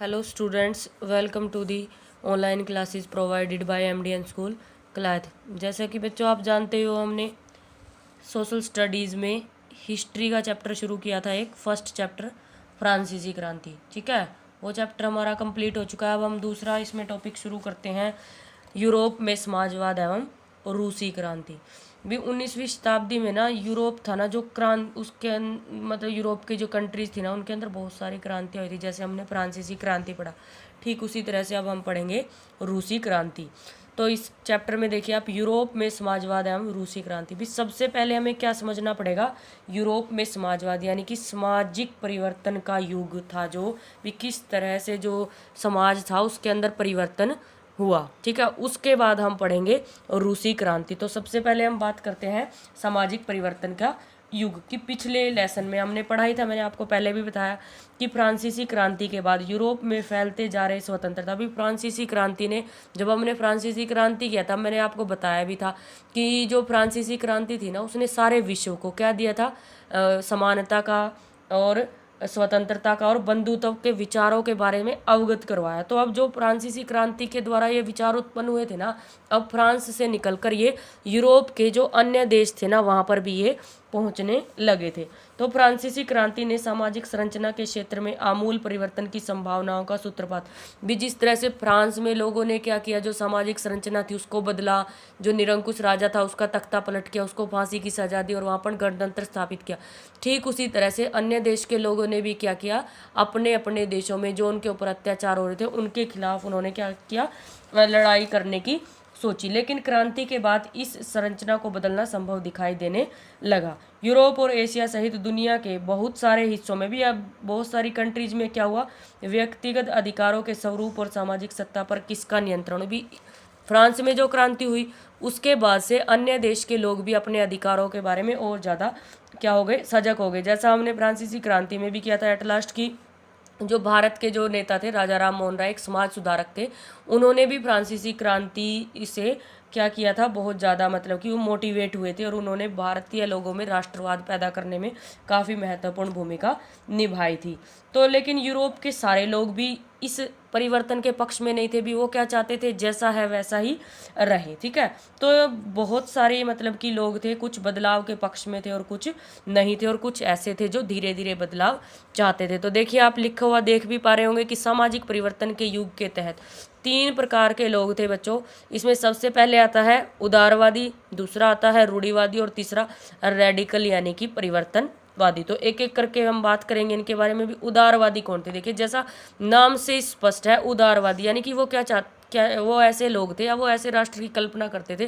Hello students, welcome to the online classes provided by MDN School, क्लैथ। जैसा कि बच्चों आप जानते हो, हमने सोशल स्टडीज़ में हिस्ट्री का चैप्टर शुरू किया था, एक फर्स्ट चैप्टर फ्रांसीसी क्रांति। ठीक है, वो चैप्टर हमारा कंप्लीट हो चुका है। अब हम दूसरा इसमें टॉपिक शुरू करते हैं, यूरोप में समाजवाद एवं रूसी क्रांति। भी 19वीं शताब्दी में ना यूरोप था ना, जो मतलब यूरोप के जो कंट्रीज थी ना, उनके अंदर बहुत सारी क्रांतियाँ हुई थी। जैसे हमने फ्रांसीसी क्रांति पढ़ा, ठीक उसी तरह से अब हम पढ़ेंगे रूसी क्रांति। तो इस चैप्टर में देखिए आप, यूरोप में समाजवाद एवं रूसी क्रांति। भी सबसे पहले हमें क्या समझना पड़ेगा, यूरोप में समाजवाद यानी कि सामाजिक परिवर्तन का युग था, जो भी किस तरह से जो समाज था उसके अंदर परिवर्तन हुआ। ठीक है, उसके बाद हम पढ़ेंगे रूसी क्रांति। तो सबसे पहले हम बात करते हैं सामाजिक परिवर्तन का युग की। पिछले लेसन में हमने पढ़ाई था, मैंने आपको पहले भी बताया कि फ्रांसीसी क्रांति के बाद यूरोप में फैलते जा रहे स्वतंत्रता। अभी फ्रांसीसी क्रांति ने, जब हमने फ्रांसीसी क्रांति किया था, मैंने आपको बताया भी था कि जो फ्रांसीसी क्रांति थी ना, उसने सारे विश्व को क्या दिया था, समानता का और स्वतंत्रता का और बंधुत्व के विचारों के बारे में अवगत करवाया। तो अब जो फ्रांसीसी क्रांति के द्वारा ये विचार उत्पन्न हुए थे ना, अब फ्रांस से निकलकर ये यूरोप के जो अन्य देश थे ना, वहाँ पर भी ये पहुँचने लगे थे। तो फ्रांसीसी क्रांति ने सामाजिक संरचना के क्षेत्र में आमूल परिवर्तन की संभावनाओं का सूत्रपात भी, जिस तरह से फ्रांस में लोगों ने क्या किया, जो सामाजिक संरचना थी उसको बदला, जो निरंकुश राजा था उसका तख्ता पलट किया, उसको फांसी की सजा दी और वहाँ पर गणतंत्र स्थापित किया। ठीक उसी तरह से अन्य देश के लोगों ने भी क्या किया, अपने अपने देशों में जो उनके ऊपर अत्याचार हो रहे थे उनके खिलाफ उन्होंने क्या किया, लड़ाई करने की सोची। लेकिन क्रांति के बाद इस संरचना को बदलना संभव दिखाई देने लगा। यूरोप और एशिया सहित दुनिया के बहुत सारे हिस्सों में भी, अब बहुत सारी कंट्रीज में क्या हुआ, व्यक्तिगत अधिकारों के स्वरूप और सामाजिक सत्ता पर किसका नियंत्रण। भी फ्रांस में जो क्रांति हुई उसके बाद से अन्य देश के लोग भी अपने अधिकारों के बारे में और ज़्यादा क्या हो गए, सजग हो गए। जैसा हमने फ्रांसीसी क्रांति में भी किया था, एट लास्ट की जो भारत के जो नेता थे, राजा राम मोहन राय एक समाज सुधारक थे, उन्होंने भी फ्रांसीसी क्रांति से क्या किया था, बहुत ज़्यादा मतलब कि वो मोटिवेट हुए थे और उन्होंने भारतीय लोगों में राष्ट्रवाद पैदा करने में काफ़ी महत्वपूर्ण भूमिका निभाई थी। तो लेकिन यूरोप के सारे लोग भी इस परिवर्तन के पक्ष में नहीं थे। भी वो क्या चाहते थे, जैसा है वैसा ही रहे। ठीक है, तो बहुत सारे मतलब कि लोग थे, कुछ बदलाव के पक्ष में थे और कुछ नहीं थे, और कुछ ऐसे थे जो धीरे धीरे बदलाव चाहते थे। तो देखिए आप लिखा हुआ देख भी पा रहे होंगे कि सामाजिक परिवर्तन के युग के तहत 3 प्रकार के लोग थे बच्चों। इसमें सबसे पहले आता है उदारवादी, दूसरा आता है रूढ़िवादी और तीसरा रेडिकल यानी कि परिवर्तनवादी। तो एक एक करके हम बात करेंगे इनके बारे में भी। उदारवादी कौन थे, देखिए जैसा नाम से स्पष्ट है, उदारवादी यानी कि वो वो ऐसे लोग थे या वो ऐसे राष्ट्र की कल्पना करते थे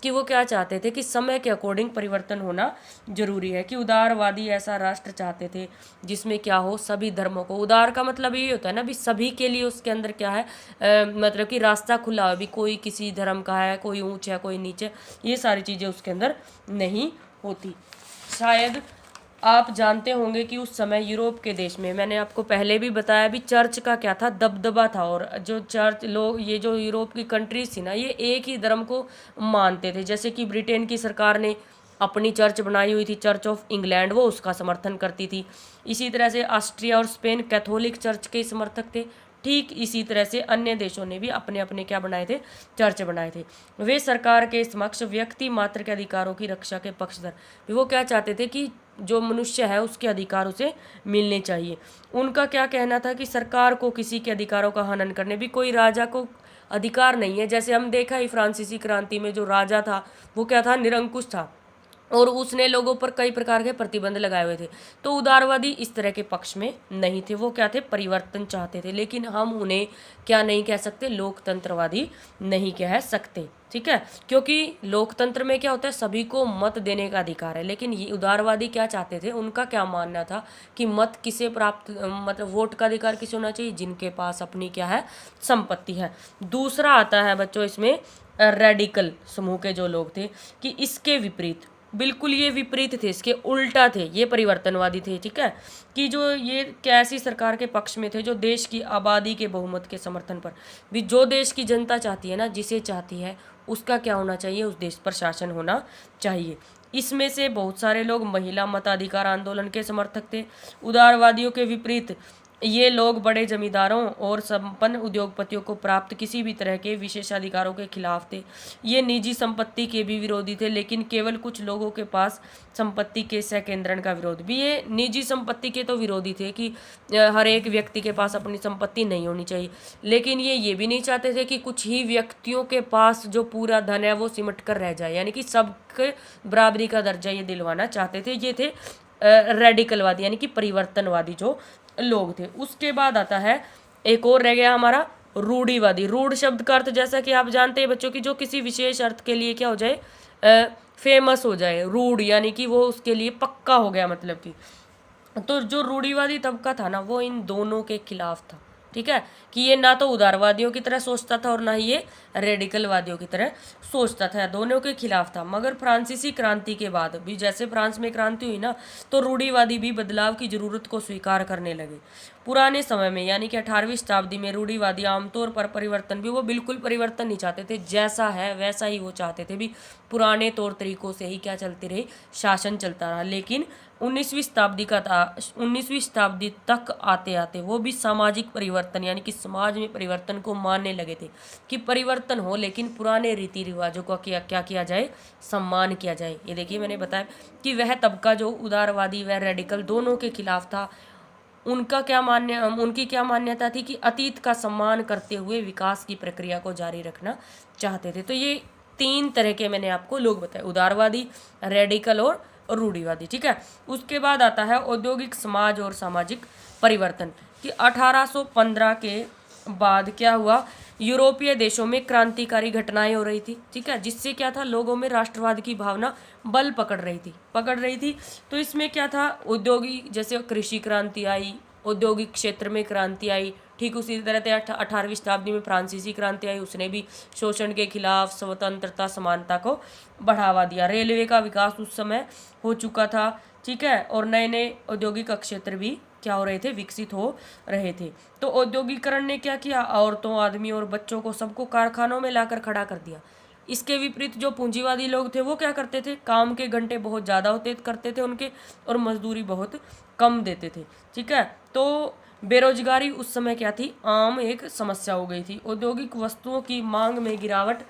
कि वो क्या चाहते थे कि समय के अकॉर्डिंग परिवर्तन होना जरूरी है। कि उदारवादी ऐसा राष्ट्र चाहते थे जिसमें क्या हो, सभी धर्मों को, उदार का मतलब ये होता है ना भी सभी के लिए उसके अंदर क्या है, मतलब कि रास्ता खुला हो, भी कोई किसी धर्म का है, कोई ऊंच है कोई नीचे, ये सारी चीज़ें उसके अंदर नहीं होती। शायद आप जानते होंगे कि उस समय यूरोप के देश में, मैंने आपको पहले भी बताया भी, चर्च का क्या था, दबदबा था। और जो चर्च लोग, ये जो यूरोप की कंट्रीज थी ना, ये एक ही धर्म को मानते थे। जैसे कि ब्रिटेन की सरकार ने अपनी चर्च बनाई हुई थी, चर्च ऑफ इंग्लैंड, वो उसका समर्थन करती थी। इसी तरह से ऑस्ट्रिया और स्पेन कैथोलिक चर्च के समर्थक थे। ठीक इसी तरह से अन्य देशों ने भी अपने अपने क्या बनाए थे, चर्च बनाए थे। वे सरकार के समक्ष व्यक्ति मात्र के अधिकारों की रक्षा के पक्षधर। वो क्या चाहते थे कि जो मनुष्य है उसके अधिकार उसे मिलने चाहिए। उनका क्या कहना था कि सरकार को किसी के अधिकारों का हनन करने, भी कोई राजा को अधिकार नहीं है। जैसे हम देखा ही फ्रांसीसी क्रांति में जो राजा था वो क्या था, निरंकुश था और उसने लोगों पर कई प्रकार के प्रतिबंध लगाए हुए थे। तो उदारवादी इस तरह के पक्ष में नहीं थे, वो क्या थे, परिवर्तन चाहते थे। लेकिन हम उन्हें क्या नहीं कह सकते, लोकतंत्रवादी नहीं कह सकते। ठीक है, क्योंकि लोकतंत्र में क्या होता है, सभी को मत देने का अधिकार है। लेकिन ये उदारवादी क्या चाहते थे, उनका क्या मानना था कि मत किसे प्राप्त, मतलब वोट का अधिकार किसे होना चाहिए, जिनके पास अपनी क्या है, संपत्ति है। दूसरा आता है बच्चों इसमें रेडिकल समूह के जो लोग थे, कि इसके विपरीत, बिल्कुल ये विपरीत थे, इसके उल्टा थे, ये परिवर्तनवादी थे। ठीक है, कि जो ये कैसी सरकार के पक्ष में थे, जो देश की आबादी के बहुमत के समर्थन पर, भी जो देश की जनता चाहती है ना, जिसे चाहती है उसका क्या होना चाहिए, उस देश पर शासन होना चाहिए। इसमें से बहुत सारे लोग महिला मताधिकार आंदोलन के समर्थक थे। उदारवादियों के विपरीत ये लोग बड़े जमींदारों और संपन्न उद्योगपतियों को प्राप्त किसी भी तरह के विशेषाधिकारों के खिलाफ थे। ये निजी संपत्ति के भी विरोधी थे, लेकिन केवल कुछ लोगों के पास संपत्ति के संकेंद्रण का विरोध भी। ये निजी संपत्ति के तो विरोधी थे कि हर एक व्यक्ति के पास अपनी संपत्ति नहीं होनी चाहिए, लेकिन ये भी नहीं चाहते थे कि कुछ ही व्यक्तियों के पास जो पूरा धन है वो सिमट कर रह जाए, यानी कि सबके बराबरी का दर्जा ये दिलवाना चाहते थे। ये थे रेडिकलवादी यानी कि परिवर्तनवादी जो लोग थे। उसके बाद आता है एक और रह गया हमारा रूढ़िवादी। रूढ़ शब्द का अर्थ जैसा कि आप जानते हैं बच्चों की जो किसी विशेष अर्थ के लिए क्या हो जाए, फेमस हो जाए। रूढ़ यानी कि वो उसके लिए पक्का हो गया, मतलब कि। तो जो रूढ़िवादी तबका था ना वो इन दोनों के खिलाफ था, ठीक है, कि ये ना तो उदारवादियों की तरह सोचता था और ना ही ये रेडिकलवादियों की तरह सोचता था, दोनों के खिलाफ था। मगर फ्रांसीसी क्रांति के बाद भी, जैसे फ्रांस में क्रांति हुई ना, तो रूढ़िवादी भी बदलाव की जरूरत को स्वीकार करने लगे। पुराने समय में यानी कि 18वीं शताब्दी में रूढ़िवादी आमतौर पर परिवर्तन भी, वो बिल्कुल परिवर्तन नहीं चाहते थे, जैसा है वैसा ही वो चाहते थे, भी पुराने तौर तरीकों से ही क्या चलती रही, शासन चलता रहा। लेकिन 19वीं शताब्दी तक आते आते वो भी सामाजिक परिवर्तन यानी कि समाज में परिवर्तन को मानने लगे थे कि परिवर्तन हो, लेकिन पुराने रीति रिवाजों का क्या किया जाए, सम्मान किया जाए। ये देखिए मैंने बताया कि वह तबका जो उदारवादी व रेडिकल दोनों के खिलाफ था, उनकी क्या मान्यता थी कि अतीत का सम्मान करते हुए विकास की प्रक्रिया को जारी रखना चाहते थे। तो ये 3 तरह के मैंने आपको लोग बताए, उदारवादी, रेडिकल और रूढ़िवादी, ठीक है। उसके बाद आता है औद्योगिक समाज और सामाजिक परिवर्तन, कि 1815 के बाद क्या हुआ, यूरोपीय देशों में क्रांतिकारी घटनाएं हो रही थी, ठीक है, जिससे क्या था, लोगों में राष्ट्रवाद की भावना बल पकड़ रही थी। तो इसमें क्या था, औद्योगिक, जैसे कृषि क्रांति आई, औद्योगिक क्षेत्र में क्रांति आई, ठीक उसी तरह से 18वीं शताब्दी में फ्रांसीसी क्रांति आई, उसने भी शोषण के खिलाफ स्वतंत्रता समानता को बढ़ावा दिया। रेलवे का विकास उस समय हो चुका था, ठीक है, और नए नए औद्योगिक क्षेत्र भी क्या हो रहे थे, विकसित हो रहे थे। तो औद्योगिकरण ने क्या किया, औरतों, आदमी और बच्चों को सबको कारखानों में लाकर खड़ा कर दिया। इसके विपरीत जो पूंजीवादी लोग थे वो क्या करते थे, काम के घंटे बहुत ज़्यादा होते करते थे उनके, और मजदूरी बहुत कम देते थे, ठीक है। तो बेरोजगारी उस समय क्या थी, आम एक समस्या हो गई थी। औद्योगिक वस्तुओं की मांग में गिरावट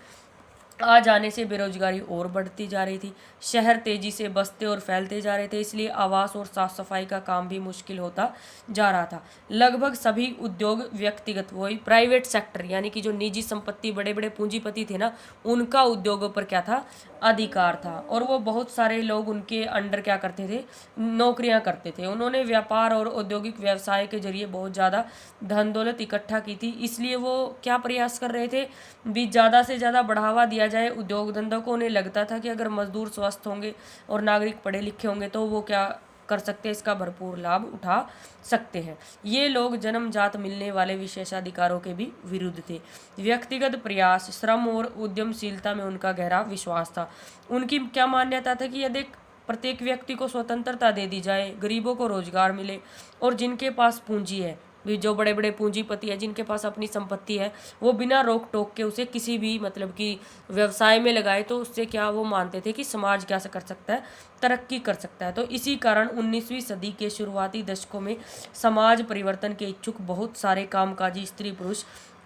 आ जाने से बेरोजगारी और बढ़ती जा रही थी। शहर तेजी से बसते और फैलते जा रहे थे, इसलिए आवास और साफ सफाई का काम भी मुश्किल होता जा रहा था। लगभग सभी उद्योग व्यक्तिगत, वही प्राइवेट सेक्टर यानी कि जो निजी संपत्ति, बड़े बड़े पूंजीपति थे ना, उनका उद्योगों पर क्या था, अधिकार था, और वो बहुत सारे लोग उनके अंडर क्या करते थे, नौकरियां करते थे। उन्होंने व्यापार और औद्योगिक व्यवसाय के जरिए बहुत ज़्यादा धन दौलत इकट्ठा की थी, इसलिए वो क्या प्रयास कर रहे थे, भी ज़्यादा से ज़्यादा बढ़ावा दिया जाए उद्योग धंधों को। उन्हें लगता था कि अगर मजदूर स्वस्थ होंगे और नागरिक पढ़े लिखे होंगे तो वो क्या कर सकते हैं, इसका भरपूर लाभ उठा सकते हैं। ये लोग जन्मजात मिलने वाले विशेषाधिकारों के भी विरुद्ध थे। व्यक्तिगत प्रयास, श्रम और उद्यमशीलता में उनका गहरा विश्वास था। उनकी क्या मान्यता था कि यदि प्रत्येक व्यक्ति को स्वतंत्रता दे दी जाए, गरीबों को रोजगार मिले, और जिनके पास पूंजी है, भी जो बड़े बड़े पूंजीपति है जिनके पास अपनी संपत्ति है, वो बिना रोक टोक के उसे किसी भी मतलब कि व्यवसाय में लगाए, तो उससे क्या वो मानते थे कि समाज क्या कर सकता है, तरक्की कर सकता है। तो इसी कारण 19वीं सदी के शुरुआती दशकों में समाज परिवर्तन के इच्छुक बहुत सारे कामकाजी स्त्री पुरुष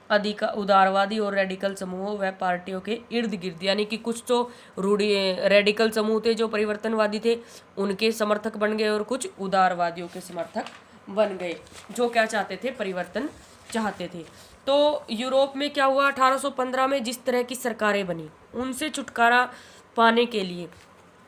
उदारवादी और रेडिकल समूहों व पार्टियों के इर्द गिर्द, यानी कि कुछ तो रेडिकल समूह थे जो परिवर्तनवादी थे, उनके समर्थक बन गए, और कुछ उदारवादियों के समर्थक बन गए जो क्या चाहते थे, परिवर्तन चाहते थे। तो यूरोप में क्या हुआ, 1815 में जिस तरह की सरकारें बनी, उनसे छुटकारा पाने के लिए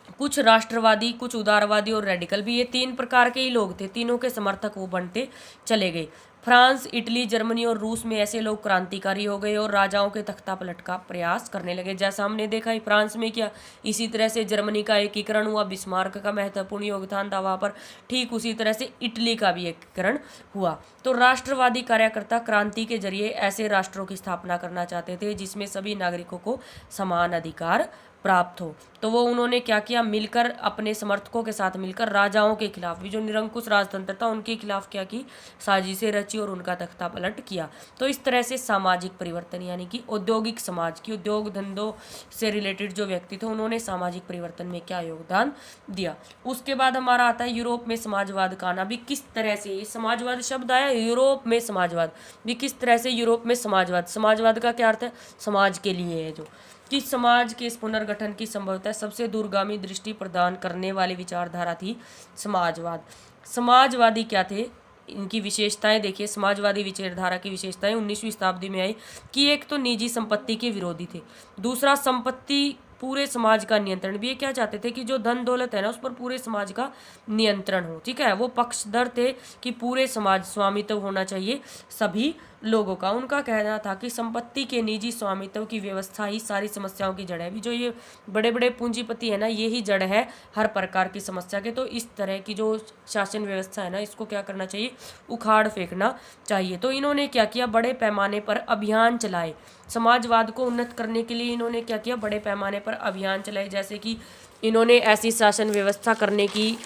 कुछ राष्ट्रवादी, कुछ उदारवादी और रेडिकल भी, ये 3 प्रकार के ही लोग थे, तीनों के समर्थक वो बनते चले गए। फ्रांस, इटली, जर्मनी और रूस में ऐसे लोग क्रांतिकारी हो गए और राजाओं के तख्ता पलट का प्रयास करने लगे। जैसा हमने देखा ही फ्रांस में किया, इसी तरह से जर्मनी का एकीकरण हुआ, बिस्मार्क का महत्वपूर्ण योगदान था वहाँ पर, ठीक उसी तरह से इटली का भी एकीकरण हुआ। तो राष्ट्रवादी कार्यकर्ता क्रांति के जरिए ऐसे राष्ट्रों की स्थापना करना चाहते थे जिसमें सभी नागरिकों को समान अधिकार प्राप्त हो। तो वो उन्होंने क्या किया, मिलकर अपने समर्थकों के साथ मिलकर राजाओं के खिलाफ भी, जो निरंकुश राजतंत्र था उनके खिलाफ क्या की, साजिशें रची और उनका तख्ता पलट किया। तो इस तरह से सामाजिक परिवर्तन यानी कि औद्योगिक समाज की, उद्योग धंधों से रिलेटेड जो व्यक्ति थे उन्होंने सामाजिक परिवर्तन में क्या योगदान दिया। उसके बाद हमारा आता है यूरोप में समाजवाद का आना। भी किस तरह से ये समाजवाद शब्द आया, यूरोप में समाजवाद, भी किस तरह से यूरोप में समाजवाद। समाजवाद का क्या अर्थ है, समाज के लिए है, जो कि समाज के इस पुनर्गठन की संभवतः सबसे दूरगामी दृष्टि प्रदान करने वाली विचारधारा थी समाजवाद। समाजवादी क्या थे, इनकी विशेषताएं देखिए। समाजवादी विचारधारा की विशेषताएं 19वीं शताब्दी में आई कि एक तो निजी संपत्ति के विरोधी थे, दूसरा संपत्ति पूरे समाज का नियंत्रण। भी ये क्या चाहते थे कि जो धन दौलत है ना उस पर पूरे समाज का नियंत्रण हो, ठीक है। वो पक्षधर थे कि पूरे समाज स्वामित्व होना चाहिए सभी लोगों का। उनका कहना था कि संपत्ति के निजी स्वामित्व की व्यवस्था ही सारी समस्याओं की जड़ है। भी जो ये बड़े बड़े पूंजीपति है ना, ये ही जड़ है हर प्रकार की समस्या के। तो इस तरह की जो शासन व्यवस्था है ना, इसको क्या करना चाहिए, उखाड़ फेंकना चाहिए। तो इन्होंने क्या किया, बड़े पैमाने पर अभियान चलाए। समाजवाद को उन्नत करने के लिए इन्होंने क्या किया, बड़े पैमाने पर अभियान चलाए। जैसे कि इन्होंने ऐसी शासन व्यवस्था करने की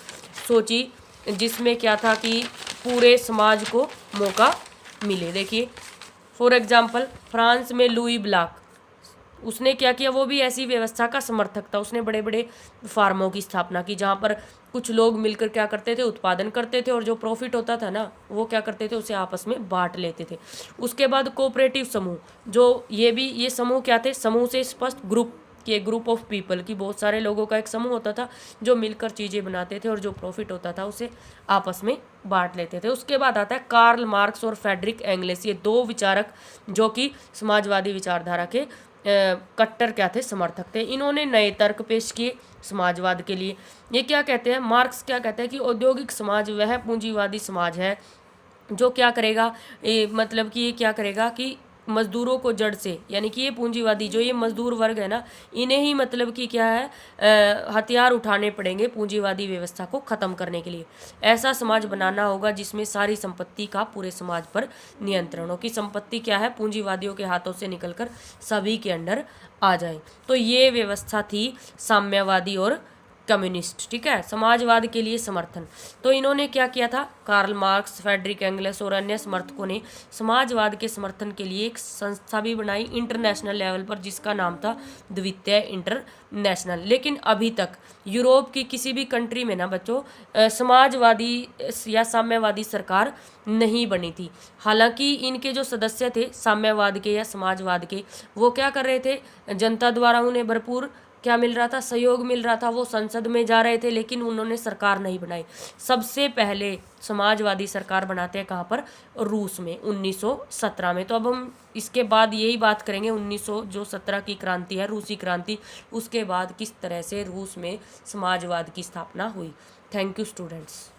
सोची जिसमें क्या था कि पूरे समाज को मौका मिले। देखिए फॉर एग्जाम्पल फ्रांस में लुई ब्लाक, उसने क्या किया, वो भी ऐसी व्यवस्था का समर्थक था। उसने बड़े बड़े फार्मों की स्थापना की जहाँ पर कुछ लोग मिलकर क्या करते थे, उत्पादन करते थे और जो प्रॉफिट होता था ना वो क्या करते थे, उसे आपस में बांट लेते थे। उसके बाद कोऑपरेटिव समूह, जो ये समूह क्या थे, समूह से स्पष्ट ग्रुप कि एक ग्रुप ऑफ पीपल की, बहुत सारे लोगों का एक समूह होता था जो मिलकर चीज़ें बनाते थे और जो प्रॉफिट होता था उसे आपस में बांट लेते थे। उसके बाद आता है कार्ल मार्क्स और फ्रेडरिक एंगल्स, ये दो विचारक जो कि समाजवादी विचारधारा के कट्टर क्या थे, समर्थक थे। इन्होंने नए तर्क पेश किए समाजवाद के लिए। ये क्या कहते हैं, मार्क्स क्या कहते हैं कि औद्योगिक समाज वह पूंजीवादी समाज है जो क्या करेगा, मतलब कि ये क्या करेगा कि मजदूरों को जड़ से, यानी कि ये पूंजीवादी जो ये मजदूर वर्ग है ना, इन्हें ही मतलब कि क्या है, हथियार उठाने पड़ेंगे पूंजीवादी व्यवस्था को ख़त्म करने के लिए। ऐसा समाज बनाना होगा जिसमें सारी संपत्ति का पूरे समाज पर नियंत्रण हो, कि संपत्ति क्या है पूंजीवादियों के हाथों से निकलकर सभी के अंडर आ जाए। तो ये व्यवस्था थी साम्यवादी और कम्युनिस्ट, ठीक है, समाजवाद के लिए समर्थन। तो इन्होंने क्या किया था, कार्ल मार्क्स, फ्रेडरिक एंगल्स और अन्य समर्थकों ने समाजवाद के समर्थन के लिए एक संस्था भी बनाई इंटरनेशनल लेवल पर, जिसका नाम था द्वितीय इंटरनेशनल। लेकिन अभी तक यूरोप की किसी भी कंट्री में ना बच्चों समाजवादी या साम्यवादी सरकार नहीं बनी थी। हालांकि इनके जो सदस्य थे साम्यवाद के या समाजवाद के, वो क्या कर रहे थे, जनता द्वारा उन्हें भरपूर क्या मिल रहा था, सहयोग मिल रहा था, वो संसद में जा रहे थे, लेकिन उन्होंने सरकार नहीं बनाई। सबसे पहले समाजवादी सरकार बनाते हैं कहाँ पर, रूस में 1917 में। तो अब हम इसके बाद यही बात करेंगे 1917 की क्रांति है, रूसी क्रांति, उसके बाद किस तरह से रूस में समाजवाद की स्थापना हुई। Thank you students.